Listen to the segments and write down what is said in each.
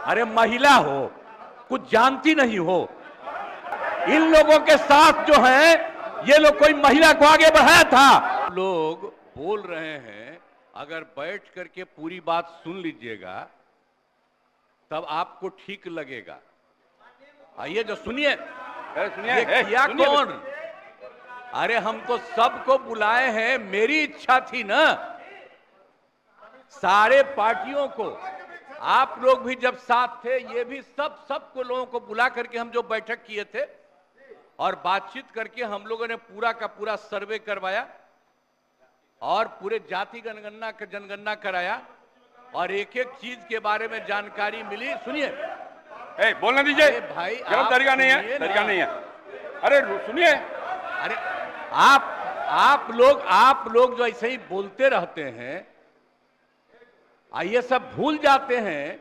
अरे महिला हो, कुछ जानती नहीं हो। इन लोगों के साथ जो है ये लोग कोई महिला को आगे बढ़ाया था। लोग बोल रहे हैं, अगर बैठ करके पूरी बात सुन लीजिएगा तब आपको ठीक लगेगा। आइए जो सुनिए, ये किया कौन? अरे हम तो सबको बुलाए हैं, मेरी इच्छा थी ना, सारे पार्टियों को, आप लोग भी जब साथ थे, ये भी सबको लोगों को बुला करके हम जो बैठक किए थे और बातचीत करके हम लोगों ने पूरा का पूरा सर्वे करवाया और पूरे जाति जनगणना कराया और एक एक चीज के बारे में जानकारी मिली। सुनिए, बोलने दीजिए भाई, गलत तरीका नहीं है, तरीका नहीं है। अरे सुनिए, अरे आप लोग जो ऐसे ही बोलते रहते हैं, ये सब भूल जाते हैं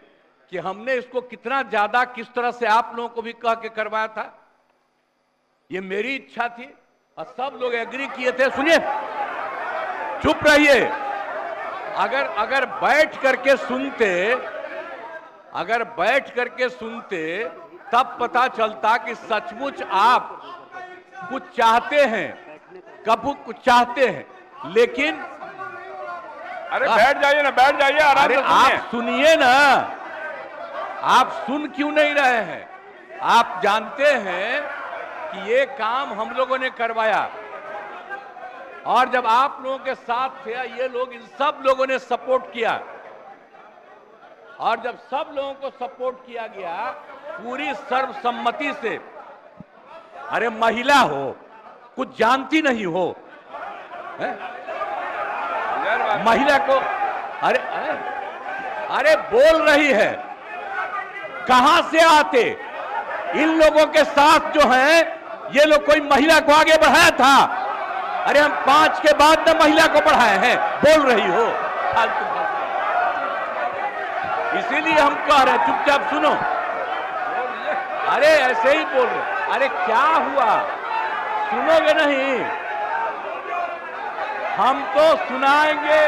कि हमने इसको कितना ज्यादा किस तरह से आप लोगों को भी कह के करवाया था। ये मेरी इच्छा थी और सब लोग एग्री किए थे। सुनिए, चुप रहिए। अगर बैठ करके सुनते तब पता चलता कि सचमुच आप कुछ चाहते हैं, कब कुछ चाहते हैं, लेकिन अरे बैठ जाइए ना, बैठ जाइए, आराम से सुनिए। आप सुनिए ना, आप सुन क्यों नहीं रहे हैं? आप जानते हैं कि ये काम हम लोगों ने करवाया और जब आप लोगों के साथ थे, ये लोग, इन सब लोगों ने सपोर्ट किया और जब सब लोगों को सपोर्ट किया गया पूरी सर्वसम्मति से, अरे महिला हो, कुछ जानती नहीं हो, महिला को, अरे बोल रही है, कहां से आते? इन लोगों के साथ जो है ये लोग कोई महिला को आगे बढ़ाया था। अरे हम 5 के बाद न महिला को बढ़ाए हैं, बोल रही हो फालतू। इसीलिए हम कह रहे हैं चुपचाप सुनो। अरे ऐसे ही बोल रहे, अरे क्या हुआ, सुनोगे नहीं? हम तो सुनाएंगे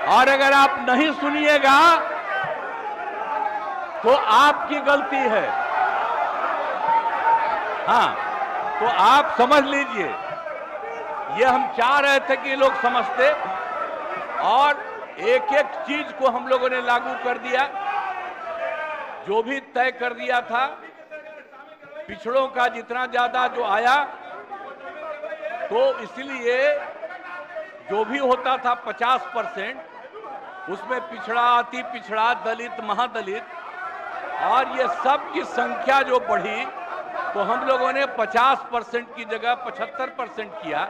और अगर आप नहीं सुनिएगा तो आपकी गलती है। हाँ, तो आप समझ लीजिए, ये हम चाह रहे थे कि लोग समझते और एक एक चीज को हम लोगों ने लागू कर दिया, जो भी तय कर दिया था। पिछड़ों का जितना ज्यादा जो आया, तो इसलिए जो भी होता था 50%, उसमें पिछड़ा, अति पिछड़ा, दलित, महादलित और ये सब की संख्या जो बढ़ी, तो हम लोगों ने 50% की जगह 75% किया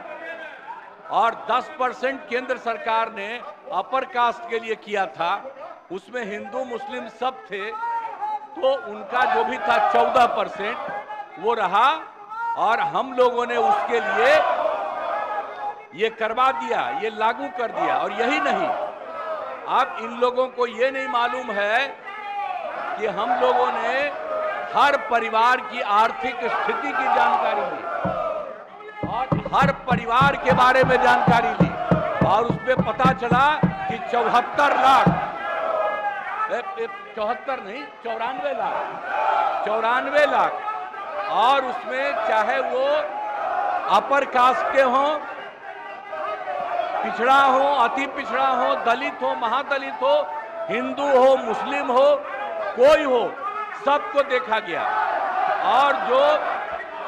और 10% केंद्र सरकार ने अपर कास्ट के लिए किया था। उसमें हिंदू मुस्लिम सब थे, तो उनका जो भी था 14% वो रहा और हम लोगों ने उसके लिए ये करवा दिया, ये लागू कर दिया। और यही नहीं, अब इन लोगों को ये नहीं मालूम है कि हम लोगों ने हर परिवार की आर्थिक स्थिति की जानकारी ली और हर परिवार के बारे में जानकारी ली और उसमें पता चला कि 74 लाख, 74 नहीं, 94 लाख और उसमें चाहे वो अपर कास्ट के हों, पिछड़ा हो, अति पिछड़ा हो, दलित हो, महादलित हो, हिंदू हो, मुस्लिम हो, कोई हो, सबको देखा गया और जो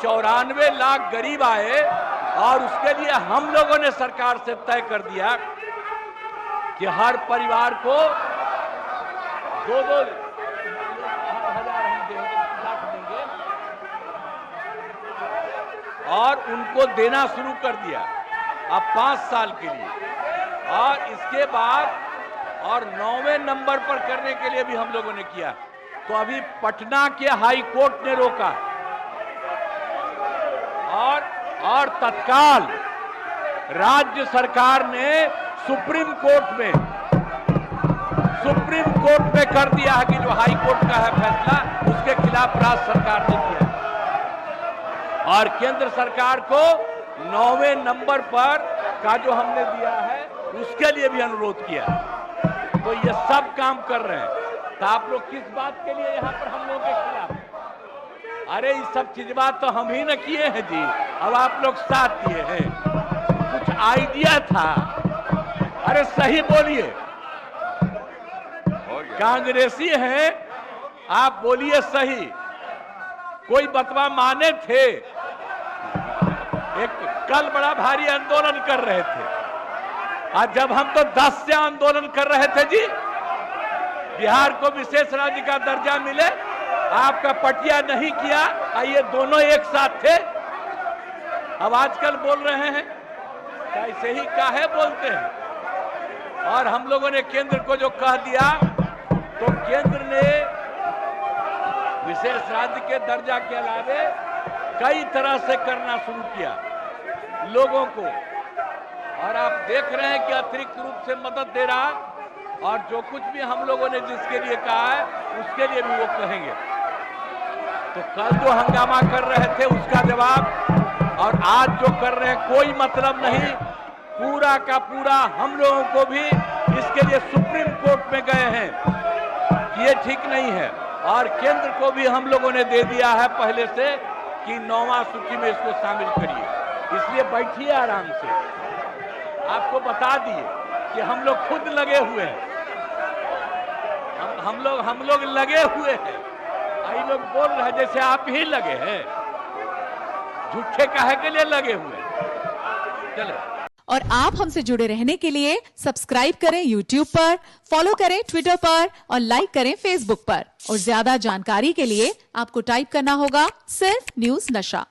94 लाख गरीब आए और उसके लिए हम लोगों ने सरकार से तय कर दिया कि हर परिवार को 2-2 हजार हम देंगे और उनको देना शुरू कर दिया अब 5 साल के लिए। और इसके बाद और 9वें नंबर पर करने के लिए भी हम लोगों ने किया। तो अभी पटना के हाई कोर्ट ने रोका और तत्काल राज्य सरकार ने सुप्रीम कोर्ट में कर दिया है कि जो हाई कोर्ट का है फैसला, उसके खिलाफ राज्य सरकार ने किया और केंद्र सरकार को 9वें नंबर पर का जो हमने दिया है उसके लिए भी अनुरोध किया। तो ये सब काम कर रहे हैं। तो आप लोग किस बात के लिए यहाँ पर हम लोगों के खिलाफ? अरे ये सब चीज बात तो हम ही न किए हैं जी, अब आप लोग साथ दिए हैं। कुछ आइडिया था, अरे सही बोलिए, कांग्रेसी हैं आप, बोलिए सही। कोई बतवा माने थे? एक कल बड़ा भारी आंदोलन कर रहे थे, आज जब हम तो 10 से आंदोलन कर रहे थे जी, बिहार को विशेष राज्य का दर्जा मिले, आपका पटिया नहीं किया, ये दोनों एक साथ थे। अब आजकल बोल रहे हैं, ऐसे ही काहे बोलते हैं? और हम लोगों ने केंद्र को जो कह दिया, तो केंद्र ने विशेष राज्य के दर्जा के अलावे कई तरह से करना शुरू किया लोगों को, और आप देख रहे हैं कि अतिरिक्त रूप से मदद दे रहा, और जो कुछ भी हम लोगों ने जिसके लिए कहा है उसके लिए भी वो कहेंगे। तो कल जो हंगामा कर रहे थे उसका जवाब, और आज जो कर रहे हैं कोई मतलब नहीं। पूरा का पूरा हम लोगों को भी इसके लिए सुप्रीम कोर्ट में गए हैं कि ये ठीक नहीं है, और केंद्र को भी हम लोगों ने दे दिया है पहले से कि 9वां सूची में इसको शामिल करिए। इसलिए बैठिए आराम से, आपको बता दिए कि हम लोग खुद लगे हुए हैं, हम लोग लगे हुए हैं। आई लोग बोल रहे हैं जैसे आप ही लगे हैं, झूठे काहे के लिए लगे हुए हैं। चलो, और आप हमसे जुड़े रहने के लिए सब्सक्राइब करें YouTube पर, फॉलो करें Twitter पर और लाइक करें Facebook पर। और ज्यादा जानकारी के लिए आपको टाइप करना होगा सिर्फ न्यूज नशा।